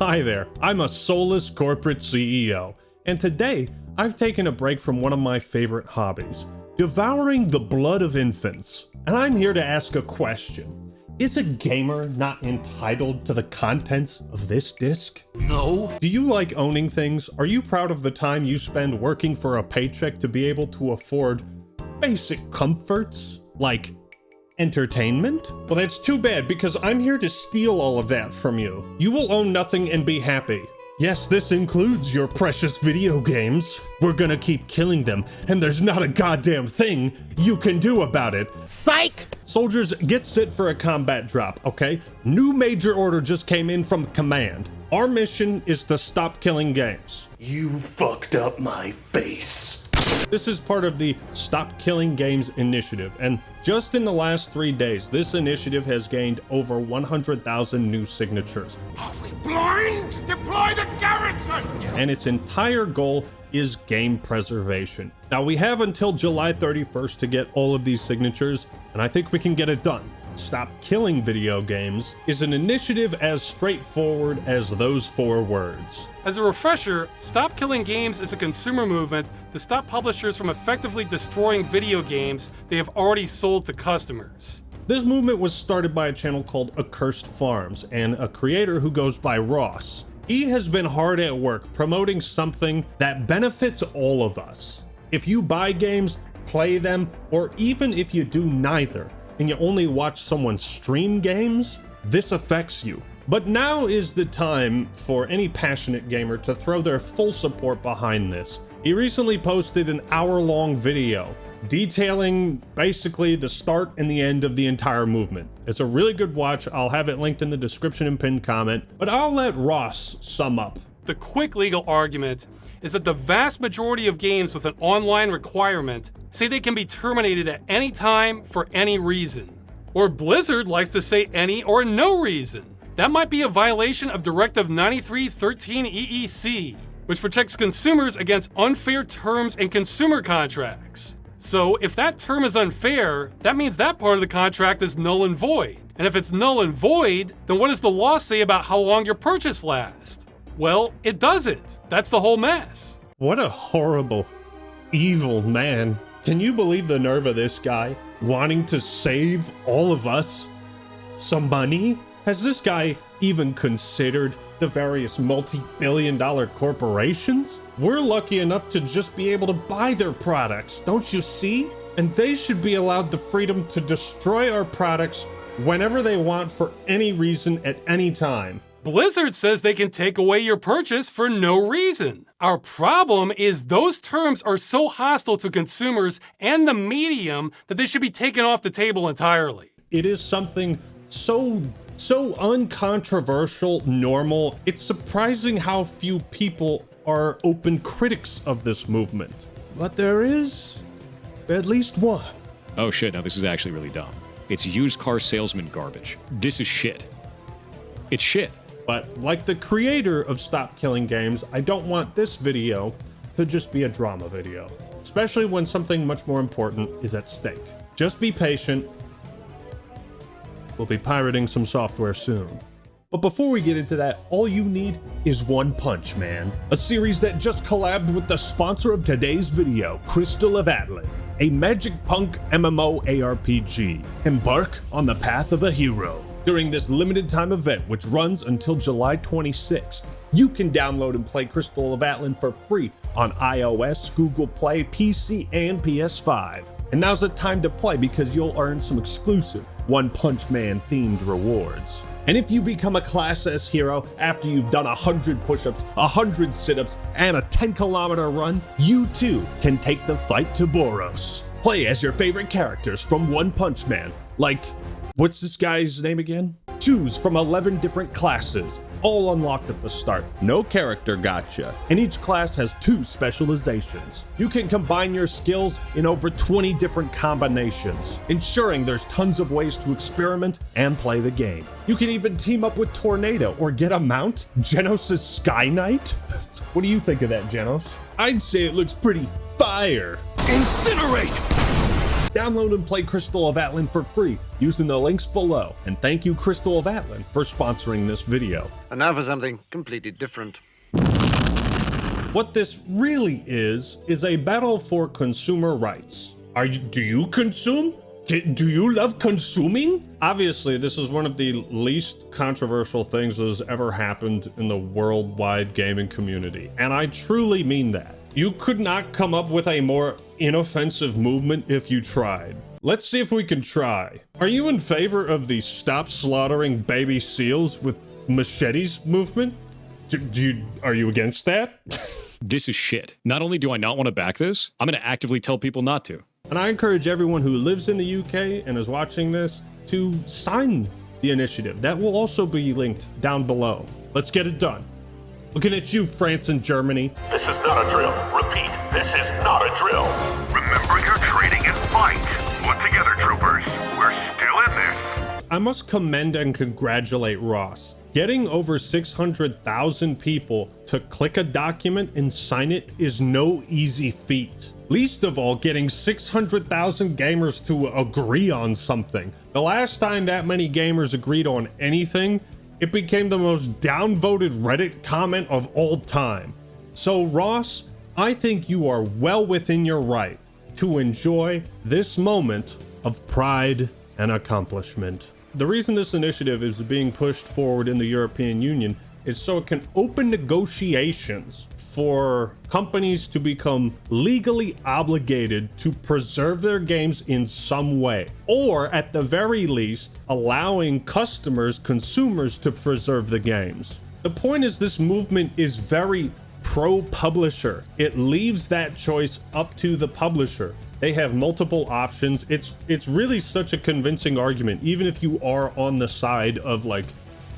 Hi there, I'm a soulless corporate CEO, and today I've taken a break from one of my favorite hobbies, devouring the blood of infants. And I'm here to ask a question. Is a gamer not entitled to the contents of this disc? No. Do you like owning things? Are you proud of the time you spend working for a paycheck to be able to afford basic comforts like entertainment? Well, that's too bad, because I'm here to steal all of that from you. You will own nothing and be happy. Yes, this includes your precious video games. We're gonna keep killing them, and there's not a goddamn thing you can do about it. Psych! Soldiers, get set for a combat drop, okay? New major order just came in from command. Our mission is to stop killing games. You fucked up my face. This is part of the Stop Killing Games initiative, and just in the last 3 days, this initiative has gained over 100,000 new signatures. Are we blind? Deploy the garrison! And its entire goal is game preservation. Now, we have until July 31st to get all of these signatures, and I think we can get it done. Stop Killing Video Games is an initiative as straightforward as those 4 words. As a refresher, Stop Killing Games is a consumer movement to stop publishers from effectively destroying video games they have already sold to customers. This movement was started by a channel called Accursed Farms and a creator who goes by Ross. He has been hard at work promoting something that benefits all of us. If you buy games, play them, or even if you do neither, and you only watch someone stream games, this affects you. But now is the time for any passionate gamer to throw their full support behind this. He recently posted an hour-long video detailing basically the start and the end of the entire movement. It's a really good watch. I'll have it linked in the description and pinned comment, but I'll let Ross sum up. The quick legal argument is that the vast majority of games with an online requirement say they can be terminated at any time for any reason. Or Blizzard likes to say any or no reason. That might be a violation of Directive 9313 EEC, which protects consumers against unfair terms and consumer contracts. So if that term is unfair, that means that part of the contract is null and void. And if it's null and void, then what does the law say about how long your purchase lasts? Well, it doesn't. That's the whole mess. What a horrible, evil man. Can you believe the nerve of this guy wanting to save all of us some money? Has this guy even considered the various multi-billion-dollar corporations? We're lucky enough to just be able to buy their products, don't you see? And they should be allowed the freedom to destroy our products whenever they want for any reason at any time. Blizzard says they can take away your purchase for no reason. Our problem is those terms are so hostile to consumers and the medium that they should be taken off the table entirely. It is something so uncontroversial, normal. It's surprising how few people are open critics of this movement. But there is at least one. Oh shit, now this is actually really dumb. It's used car salesman garbage. This is shit. It's shit. But like the creator of Stop Killing Games, I don't want this video to just be a drama video, especially when something much more important is at stake. Just be patient. We'll be pirating some software soon. But before we get into that, all you need is One Punch Man, a series that just collabed with the sponsor of today's video, Crystal of Atlan, a magic punk MMO ARPG. Embark on the path of a hero. During this limited time event, which runs until July 26th, you can download and play Crystal of Atlan for free on iOS, Google Play, PC, and PS5. And now's the time to play because you'll earn some exclusive One Punch Man themed rewards. And if you become a Class S hero after you've done 100 push-ups, 100 sit-ups, and a 10-kilometer run, you too can take the fight to Boros. Play as your favorite characters from One Punch Man, like, what's this guy's name again? Choose from 11 different classes, all unlocked at the start. No character gotcha. And each class has 2 specializations. You can combine your skills in over 20 different combinations, ensuring there's tons of ways to experiment and play the game. You can even team up with Tornado or get a mount, Genos' Sky Knight. What do you think of that, Genos? I'd say it looks pretty fire. Incinerate! Download and play Crystal of Atlan for free using the links below. And thank you, Crystal of Atlan, for sponsoring this video. And now for something completely different. What this really is a battle for consumer rights. Do you consume? Do you love consuming? Obviously, this is one of the least controversial things that has ever happened in the worldwide gaming community. And I truly mean that. You could not come up with a more inoffensive movement if you tried. Let's see if we can try. Are you in favor of the stop slaughtering baby seals with machetes movement? Are you against that? This is shit. Not only do I not want to back this, I'm going to actively tell people not to. And I encourage everyone who lives in the UK and is watching this to sign the initiative. That will also be linked down below. Let's get it done. Looking at you, France and Germany. This is not a drill. Repeat, this is not a drill. Remember your training and fight. Put together, troopers. We're still in this. I must commend and congratulate Ross. Getting over 600,000 people to click a document and sign it is no easy feat. Least of all, getting 600,000 gamers to agree on something. The last time that many gamers agreed on anything, it became the most downvoted Reddit comment of all time. So Ross, I think you are well within your right to enjoy this moment of pride and accomplishment. The reason this initiative is being pushed forward in the European Union is so it can open negotiations for companies to become legally obligated to preserve their games in some way, or at the very least, allowing consumers to preserve the games. The point is, this movement is very pro-publisher. It leaves that choice up to the publisher. They have multiple options. It's really such a convincing argument, even if you are on the side of like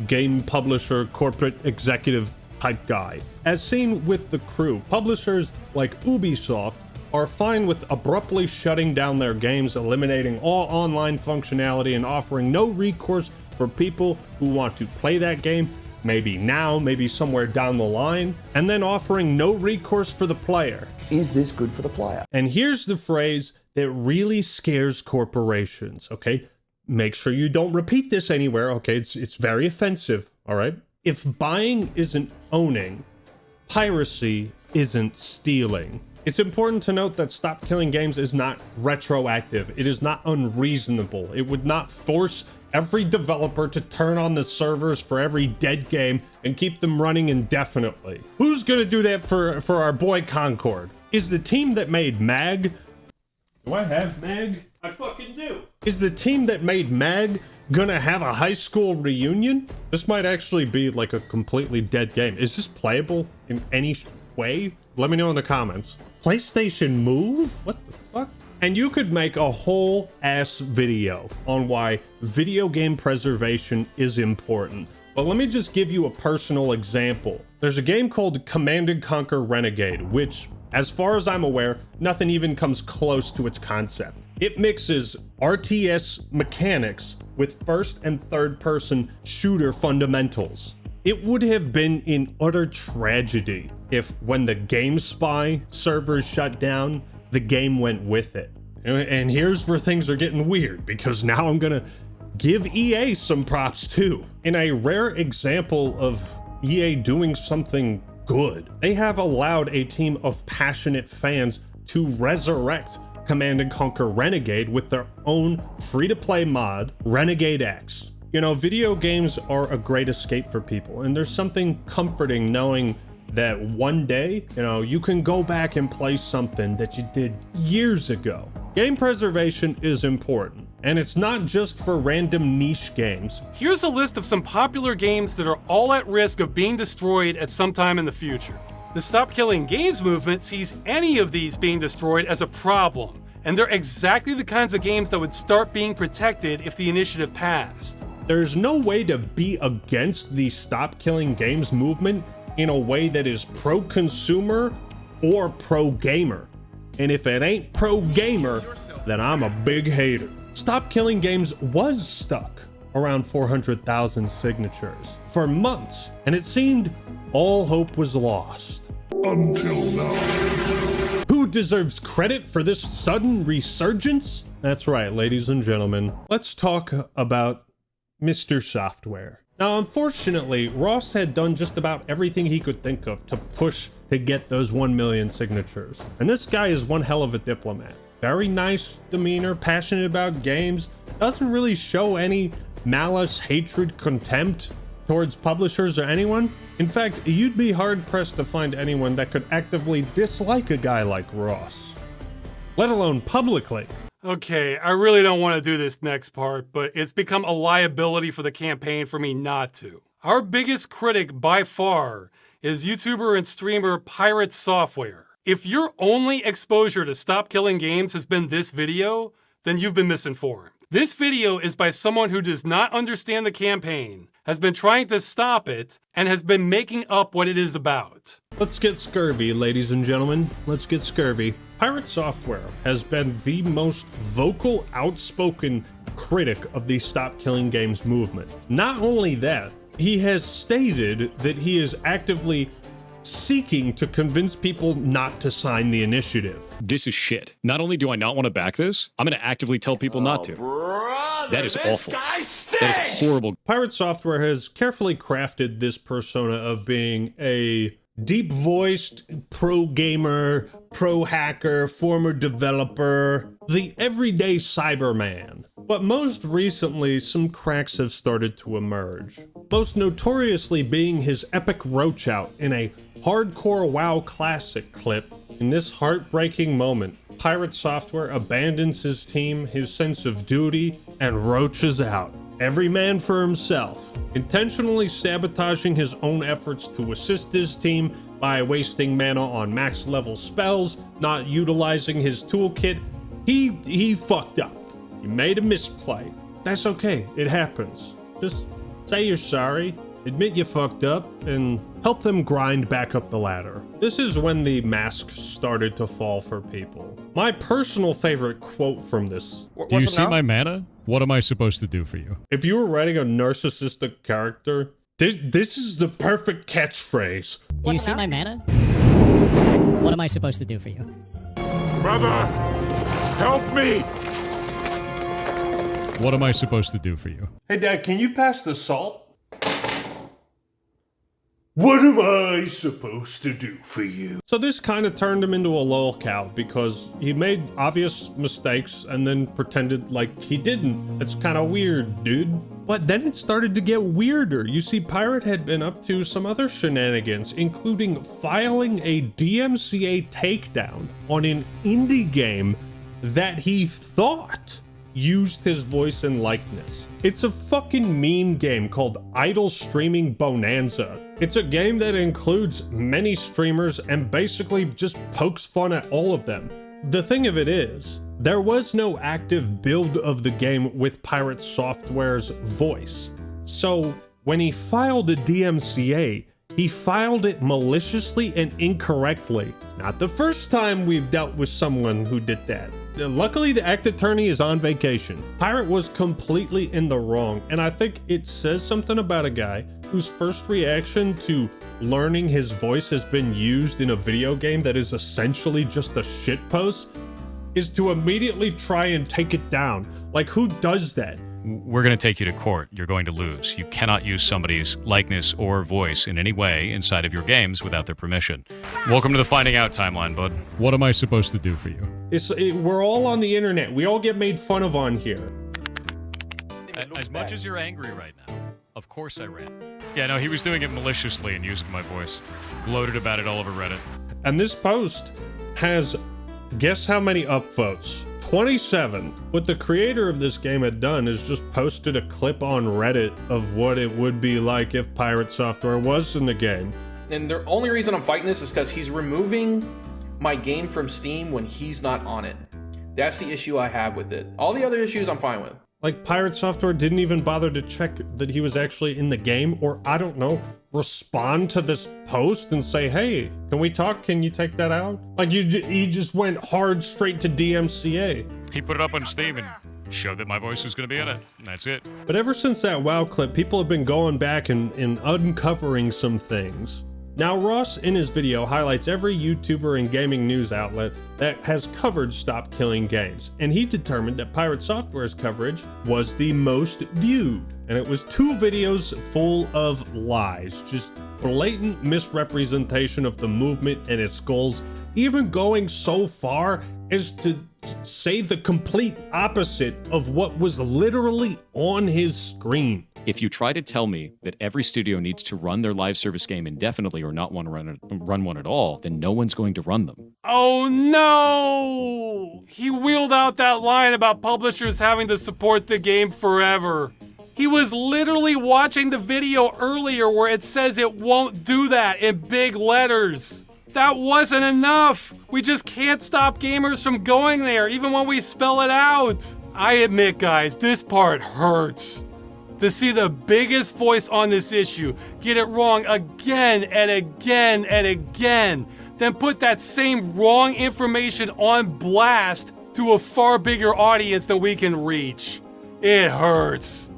game publisher, corporate executive type guy. As seen with The Crew, publishers like Ubisoft are fine with abruptly shutting down their games, eliminating all online functionality, and offering no recourse for people who want to play that game, maybe now, maybe somewhere down the line, and then offering no recourse for the player. Is this good for the player? And here's the phrase that really scares corporations, okay? Make sure you don't repeat this anywhere, okay? It's very offensive, all right? If buying isn't owning, piracy isn't stealing. It's important to note that Stop Killing Games is not retroactive. It is not unreasonable. It would not force every developer to turn on the servers for every dead game and keep them running indefinitely. Who's gonna do that for our boy Concord? Is the team that made MAG... Do I have MAG? I fucking do. Is the team that made MAG gonna have a high school reunion? This might actually be like a completely dead game. Is this playable in any way? Let me know in the comments. PlayStation Move? What the fuck? And you could make a whole ass video on why video game preservation is important. But let me just give you a personal example. There's a game called Command & Conquer Renegade, which, as far as I'm aware, nothing even comes close to its concept. It mixes RTS mechanics with first and third person shooter fundamentals. It would have been an utter tragedy if, when the GameSpy servers shut down, the game went with it. And here's where things are getting weird, because now I'm gonna give EA some props too. In a rare example of EA doing something good, they have allowed a team of passionate fans to resurrect Command & Conquer Renegade with their own free-to-play mod, Renegade X. You know, video games are a great escape for people, and there's something comforting knowing that one day, you know, you can go back and play something that you did years ago. Game preservation is important, and it's not just for random niche games. Here's a list of some popular games that are all at risk of being destroyed at some time in the future. The Stop Killing Games movement sees any of these being destroyed as a problem, and they're exactly the kinds of games that would start being protected if the initiative passed. There's no way to be against the Stop Killing Games movement in a way that is pro-consumer or pro-gamer. And if it ain't pro-gamer, then I'm a big hater. Stop Killing Games was stuck around 400,000 signatures for months, and it seemed all hope was lost. Until now. Who deserves credit for this sudden resurgence? That's right, ladies and gentlemen. Let's talk about Mr. Software. Now, unfortunately, Ross had done just about everything he could think of to push to get those 1 million signatures. And this guy is one hell of a diplomat. Very nice demeanor, passionate about games, doesn't really show any malice, hatred, contempt towards publishers or anyone. In fact, you'd be hard-pressed to find anyone that could actively dislike a guy like Ross, let alone publicly. Okay, I really don't want to do this next part, but it's become a liability for the campaign for me not to. Our biggest critic by far is YouTuber and streamer Pirate Software. If your only exposure to Stop Killing Games has been this video, then you've been misinformed. This video is by someone who does not understand the campaign, has been trying to stop it, and has been making up what it is about. Let's get scurvy, ladies and gentlemen. Let's get scurvy. Pirate Software has been the most vocal, outspoken critic of the Stop Killing Games movement. Not only that, he has stated that he is actively seeking to convince people not to sign the initiative. This is shit. Not only do I not want to back this, I'm going to actively tell people not to. That is awful. That is horrible. Pirate Software has carefully crafted this persona of being a deep-voiced pro-gamer, pro-hacker, former developer, the everyday Cyberman. But most recently, some cracks have started to emerge. Most notoriously being his epic roach out in a hardcore WoW classic clip. In this heartbreaking moment, Pirate Software abandons his team, his sense of duty, and roaches out. Every man for himself, intentionally sabotaging his own efforts to assist his team by wasting mana on max level spells, not utilizing his toolkit. He fucked up. He made a misplay. That's okay, it happens. Just say you're sorry, admit you fucked up, and help them grind back up the ladder. This is when the masks started to fall for people. My personal favorite quote from this. Do you see my mana? What am I supposed to do for you? If you were writing a narcissistic character, this is the perfect catchphrase. Do you see my mana? What am I supposed to do for you? Brother, help me! What am I supposed to do for you? Hey, Dad, can you pass the salt? What am I supposed to do for you? So this kind of turned him into a lolcow because he made obvious mistakes and then pretended like he didn't. It's kind of weird, dude. But then it started to get weirder. You see, Pirate had been up to some other shenanigans, including filing a DMCA takedown on an indie game that he thought used his voice and likeness. It's a fucking meme game called Idle Streaming Bonanza. It's a game that includes many streamers and basically just pokes fun at all of them. The thing of it is, there was no active build of the game with Pirate Software's voice. So when he filed a DMCA, he filed it maliciously and incorrectly. It's not the first time we've dealt with someone who did that. Luckily, the act attorney is on vacation. Pirate was completely in the wrong, and I think it says something about a guy whose first reaction to learning his voice has been used in a video game that is essentially just a shitpost is to immediately try and take it down. Like, who does that? We're going to take you to court. You're going to lose. You cannot use somebody's likeness or voice in any way inside of your games without their permission. Welcome to the Finding Out timeline, bud. What am I supposed to do for you? We're all on the internet. We all get made fun of on here. As much as you're angry right now, of course I ran. Yeah, no, he was doing it maliciously and using my voice. Gloated about it all over Reddit. And this post has, guess how many upvotes? 27. What the creator of this game had done is just posted a clip on Reddit of what it would be like if Pirate Software was in the game. And the only reason I'm fighting this is because he's removing my game from Steam when he's not on it. That's the issue I have with it. All the other issues I'm fine with. Like, Pirate Software didn't even bother to check that he was actually in the game, or, I don't know, respond to this post and say, hey, can we talk? Can you take that out? Like, he just went hard straight to DMCA. He put it up on Steam and showed that my voice was going to be in it, and that's it. But ever since that WoW clip, people have been going back and uncovering some things. Now, Ross in his video highlights every YouTuber and gaming news outlet that has covered Stop Killing Games, and he determined that Pirate Software's coverage was the most viewed. And it was 2 videos full of lies, just blatant misrepresentation of the movement and its goals, even going so far as to say the complete opposite of what was literally on his screen. If you try to tell me that every studio needs to run their live service game indefinitely or not want to run one at all, then no one's going to run them. Oh no! He wheeled out that line about publishers having to support the game forever. He was literally watching the video earlier where it says it won't do that in big letters. That wasn't enough. We just can't stop gamers from going there, even when we spell it out. I admit, guys, this part hurts. To see the biggest voice on this issue get it wrong again and again and again, then put that same wrong information on blast to a far bigger audience than we can reach. It hurts.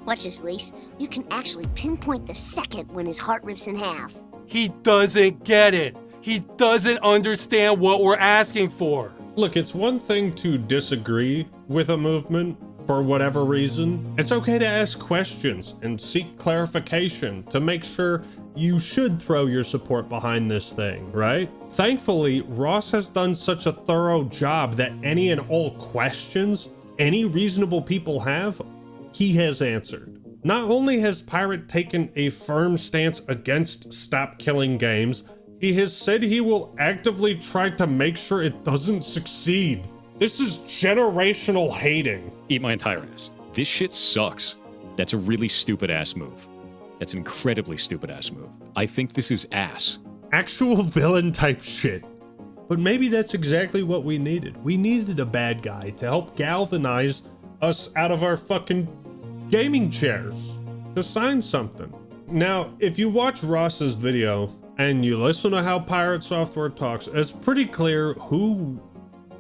Watch this, Lise. You can actually pinpoint the second when his heart rips in half. He doesn't get it. He doesn't understand what we're asking for. Look, it's one thing to disagree with a movement for whatever reason. It's okay to ask questions and seek clarification to make sure you should throw your support behind this thing, right? Thankfully, Ross has done such a thorough job that any and all questions any reasonable people have, he has answered. Not only has Pirate taken a firm stance against Stop Killing Games, he has said he will actively try to make sure it doesn't succeed. This is generational hating. Eat my entire ass. This shit sucks. That's a really stupid ass move. That's an incredibly stupid ass move. I think this is ass. Actual villain type shit. But maybe that's exactly what we needed. We needed a bad guy to help galvanize us out of our fucking gaming chairs to sign something. Now, if you watch Ross's video and you listen to how Pirate Software talks, it's pretty clear who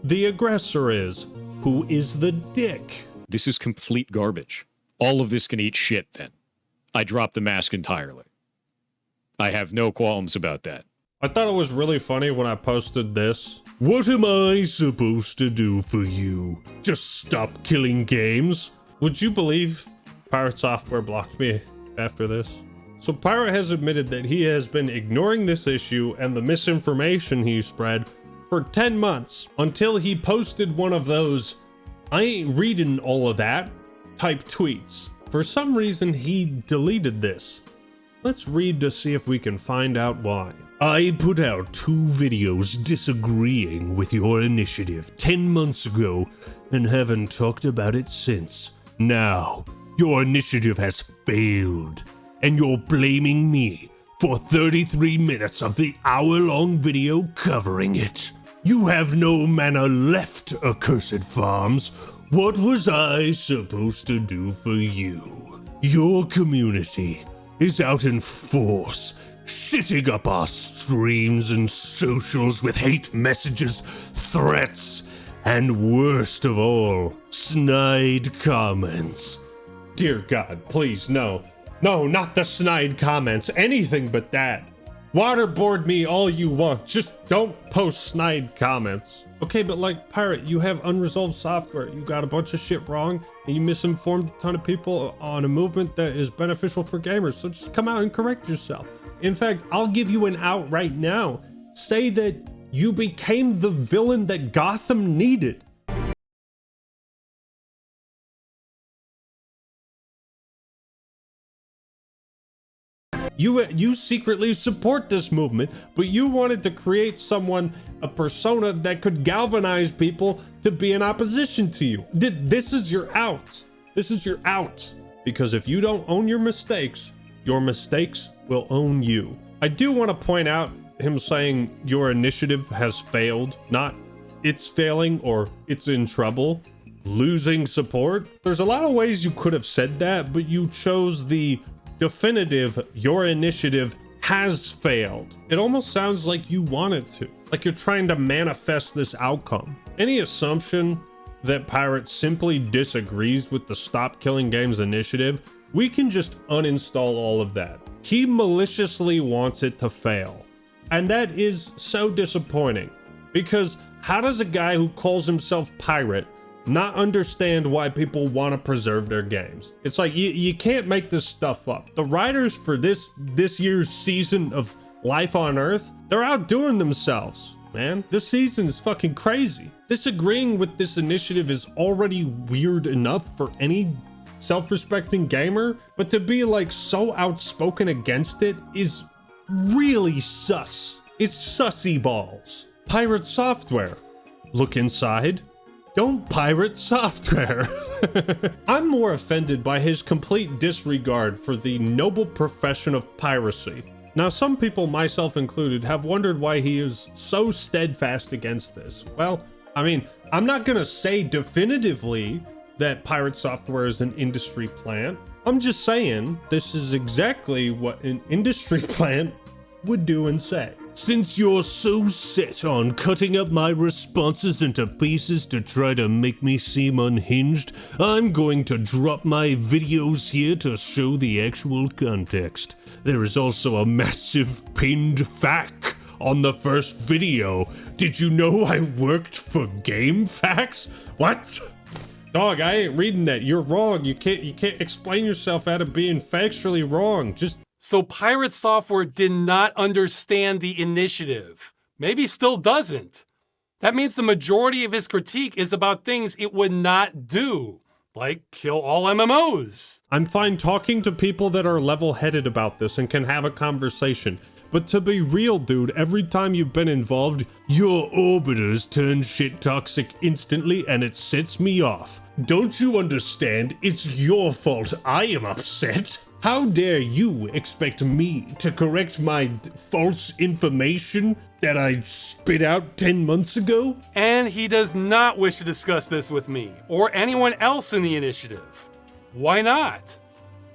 the aggressor is, who is the dick. This is complete garbage. All of this can eat shit then. I dropped the mask entirely. I have no qualms about that. I thought it was really funny when I posted this. What am I supposed to do for you? Just stop killing games? Would you believe Pirate Software blocked me after this? So Pirate has admitted that he has been ignoring this issue and the misinformation he spread for 10 months until he posted one of those "I ain't reading all of that" type tweets. For some reason, he deleted this. Let's read to see if we can find out why. I put out 2 videos disagreeing with your initiative 10 months ago and haven't talked about it since. Now, your initiative has failed, and you're blaming me for 33 minutes of the hour-long video covering it. You have no mana left, accursed farms. What was I supposed to do for you? Your community is out in force, shitting up our streams and socials with hate messages, threats, and worst of all, snide comments. Dear God, please, no. No, not the snide comments, anything but that. Waterboard me all you want, just don't post snide comments. Okay, but like, Pirate, you have unresolved software. You got a bunch of shit wrong, and you misinformed a ton of people on a movement that is beneficial for gamers, so just come out and correct yourself. In fact, I'll give you an out right now. Say that you became the villain that Gotham needed. You secretly support this movement, but you wanted to create a persona that could galvanize people to be in opposition to you. This is your out. This is your out. Because if you don't own your mistakes will own you. I do want to point out him saying your initiative has failed, not it's failing or it's in trouble, losing support. There's a lot of ways you could have said that, but you chose the definitive, your initiative has failed. It almost sounds like you want it to, like you're trying to manifest this outcome. Any assumption that Pirate simply disagrees with the Stop Killing Games initiative, we can just uninstall all of that. He maliciously wants it to fail. And that is so disappointing, because how does a guy who calls himself Pirate not understand why people want to preserve their games? It's like, you can't make this stuff up. The writers for this year's season of Life on Earth, they're outdoing themselves, man. This season is fucking crazy. Disagreeing with this initiative is already weird enough for any self-respecting gamer, but to be like so outspoken against it is really sus. It's sussy balls. Pirate software. Look inside. Don't pirate software. I'm more offended by his complete disregard for the noble profession of piracy. Now, some people, myself included, have wondered why he is so steadfast against this. Well, I mean, I'm not gonna say definitively that pirate software is an industry plant. I'm just saying this is exactly what an industry plant would do and say. Since you're so set on cutting up my responses into pieces to try to make me seem unhinged, I'm going to drop my videos here to show the actual context. There is also a massive pinned FAQ on the first video. Did you know I worked for GameFAQs? What? Dog, I ain't reading that. You're wrong. You can't explain yourself out of being factually wrong. So Pirate Software did not understand the initiative. Maybe still doesn't. That means the majority of his critique is about things it would not do, like kill all MMOs. I'm fine talking to people that are level-headed about this and can have a conversation. But to be real, dude, every time you've been involved, your orbiters turn shit toxic instantly and it sets me off. Don't you understand? It's your fault I am upset. How dare you expect me to correct my false information that I spit out 10 months ago? And he does not wish to discuss this with me or anyone else in the initiative. Why not?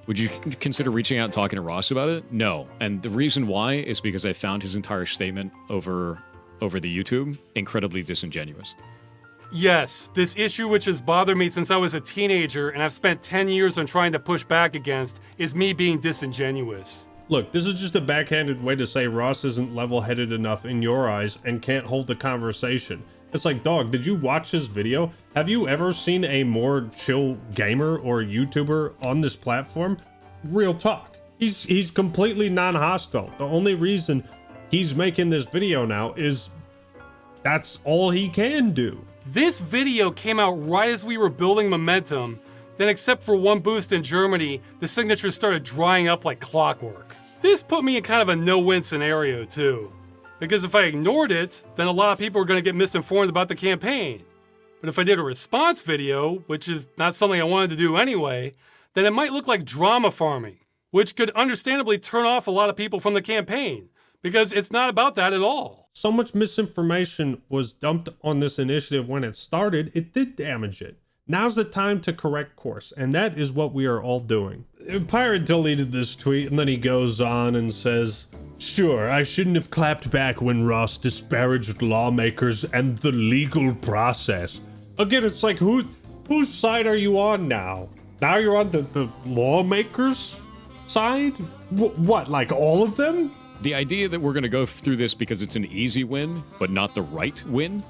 Would you consider reaching out and talking to Ross about it? No. And the reason why is because I found his entire statement over the YouTube incredibly disingenuous. Yes, this issue which has bothered me since I was a teenager and I've spent 10 years on trying to push back against is me being disingenuous. Look, this is just a backhanded way to say Ross isn't level-headed enough in your eyes and can't hold the conversation. It's like, dog, did you watch his video? Have you ever seen a more chill gamer or YouTuber on this platform? Real talk. He's completely non-hostile. The only reason he's making this video now is that's all he can do. This video came out right as we were building momentum, then except for one boost in Germany, the signatures started drying up like clockwork. This put me in kind of a no-win scenario too. Because if I ignored it, then a lot of people are going to get misinformed about the campaign. But if I did a response video, which is not something I wanted to do anyway, then it might look like drama farming, which could understandably turn off a lot of people from the campaign, because it's not about that at all. So much misinformation was dumped on this initiative when it started, it did damage it. Now's the time to correct course, and that is what we are all doing. Pirate deleted this tweet, and then he goes on and says, "Sure, I shouldn't have clapped back when Ross disparaged lawmakers and the legal process." Again, it's like, whose side are you on now? Now you're on the lawmakers' side? What, like all of them? The idea that we're going to go through this because it's an easy win, but not the right win?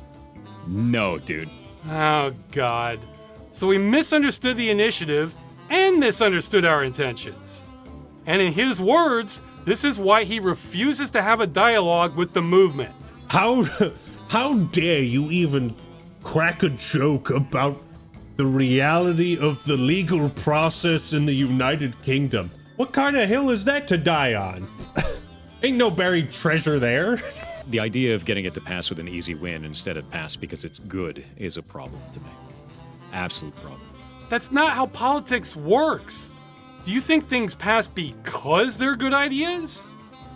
No, dude. Oh, God. So we misunderstood the initiative and misunderstood our intentions. And in his words, this is why he refuses to have a dialogue with the movement. How dare you even crack a joke about the reality of the legal process in the United Kingdom? What kind of hill is that to die on? Ain't no buried treasure there. The idea of getting it to pass with an easy win instead of pass because it's good is a problem to me. Absolute problem. That's not how politics works. Do you think things pass because they're good ideas?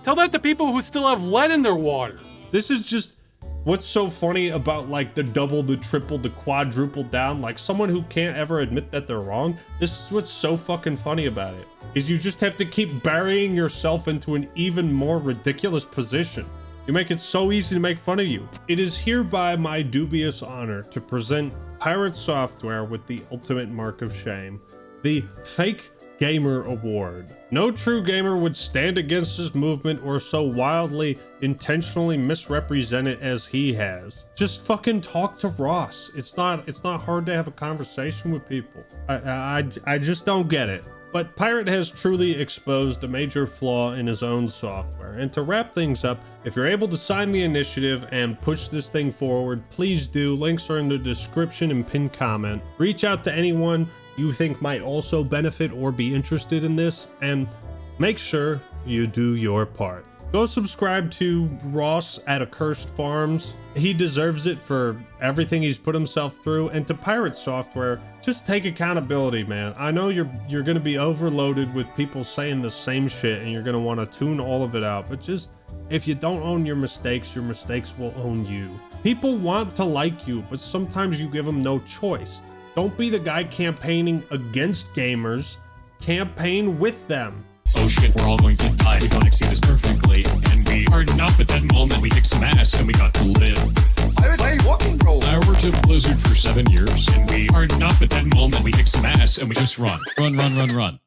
Tell that to people who still have lead in their water. This is just what's so funny about like the double, the triple, the quadruple down, like someone who can't ever admit that they're wrong. This is what's so fucking funny about it, is you just have to keep burying yourself into an even more ridiculous position. You make it so easy to make fun of you. It is hereby my dubious honor to present Pirate Software with the ultimate mark of shame, the fake Gamer Award. No true gamer would stand against this movement or so wildly, intentionally misrepresent it as he has. Just fucking talk to Ross. It's not hard to have a conversation with people. I just don't get it. But Pirate has truly exposed a major flaw in his own software. And to wrap things up, if you're able to sign the initiative and push this thing forward, please do. Links are in the description and pinned comment. Reach out to anyone you think might also benefit or be interested in this, and make sure you do your part. Go subscribe to Ross at Accursed Farms. He deserves it for everything he's put himself through. And to Pirate Software, just take accountability, man. I know you're gonna be overloaded with people saying the same shit and you're gonna want to tune all of it out, but just, if you don't own your mistakes will own you. People want to like you, but sometimes you give them no choice. Don't be the guy campaigning against gamers, campaign with them. Oh shit, we're all going to die. We don't exceed this perfectly. And we are not at that moment. We kicked some ass and we got to live. I would play walking role. I worked at Blizzard for 7 years. And we are not at that moment. We kicked some ass and we just run. Run.